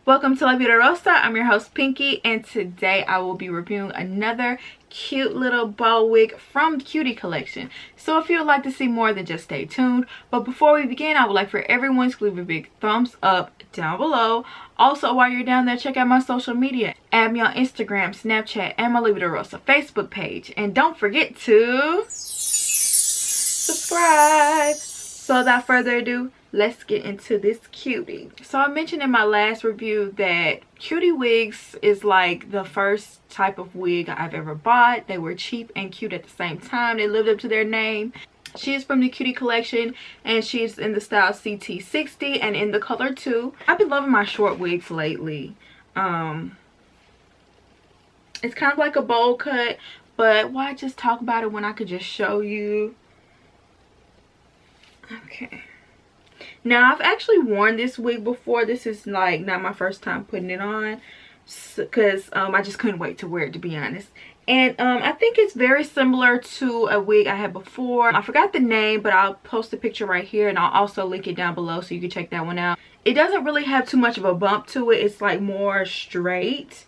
Welcome to La Vida Rosa. I'm your host Pinky, and today I will be reviewing another cute little bow wig from CUTIE collection. So if you would like to see more, then just stay tuned. But before we begin, I would like for everyone to leave a big thumbs up down below. Also, while you're down there, check out my social media. Add me on Instagram, Snapchat, and my La Vida Rosa Facebook page. And don't forget to subscribe. So without further ado, let's get into this CUTIE. So I mentioned in my last review that CUTIE wigs is like the first type of wig I've ever bought. They were cheap and cute at the same time. They lived up to their name. She is from the CUTIE collection, and she's in the style CT60 and in the color 2. I've been loving my short wigs lately. It's kind of like a bowl cut, but why just talk about it when I could just show you? Okay. Now, I've actually worn this wig before. This is like not my first time putting it on, because I just couldn't wait to wear it, to be honest. And I think it's very similar to a wig I had before. I forgot the name, but I'll post a picture right here, and I'll also link it down below so you can check that one out. It doesn't really have too much of a bump to it. It's like more straight,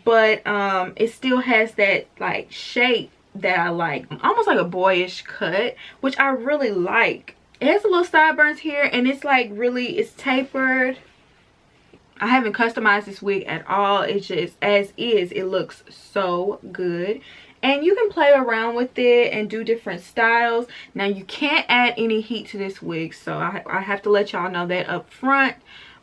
but it still has that like shape that I like, almost like a boyish cut, which I really like. It has a little sideburns here, and it's like really, it's tapered. I haven't customized this wig at all. It's just as is. It looks so good, and you can play around with it and do different styles. Now, you can't add any heat to this wig, so I have to let y'all know that up front.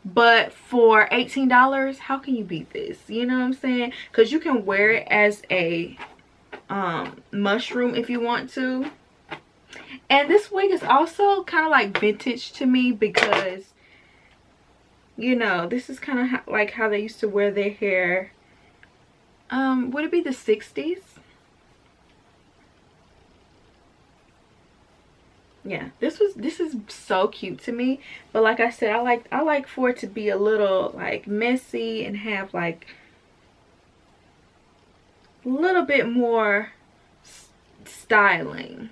But for $18, how can you beat this? You know what I'm saying? Because you can wear it as a mushroom if you want to. And this wig is also kind of like vintage to me, because, you know, this is kind of like how they used to wear their hair. Would it be the 60s? Yeah, this is so cute to me. But like I said, I like for it to be a little like messy and have like a little bit more styling.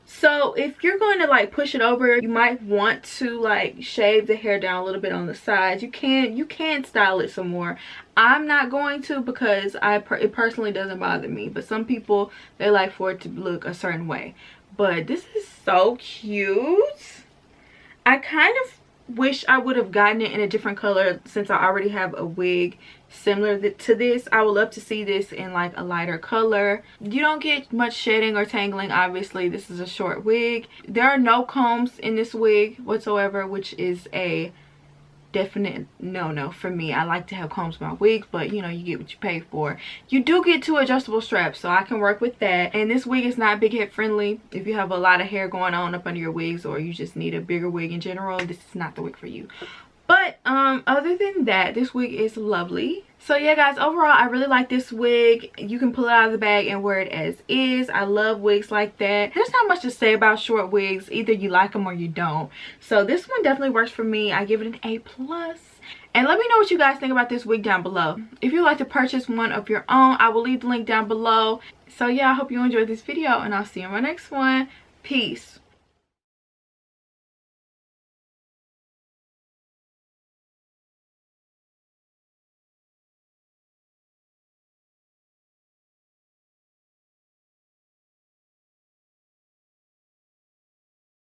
So if you're going to like push it over, you might want to like shave the hair down a little bit on the sides. You can style it some more. I'm not going to, because it personally doesn't bother me. But some people, they like for it to look a certain way. But this is so cute. I kind of wish I would have gotten it in a different color, since I already have a wig similar to this. I would love to see this in like a lighter color. You don't get much shedding or tangling. Obviously, this is a short wig. There are no combs in this wig whatsoever, which is a definite no for me. I like to have combs in my wigs, but you know, you get what you pay for. You do get 2 adjustable straps, so I can work with that. And this wig is not big head friendly. If you have a lot of hair going on up under your wigs, or you just need a bigger wig in general, this is not the wig for you. But other than that, this wig is lovely. So yeah, guys, overall I really like this wig. You can pull it out of the bag and wear it as is. I love wigs like that. There's not much to say about short wigs. Either you like them or you don't. So this one definitely works for me. I give it an A+. And let me know what you guys think about this wig down below. If you'd like to purchase one of your own, I will leave the link down below. So yeah, I hope you enjoyed this video, and I'll see you in my next one. Peace.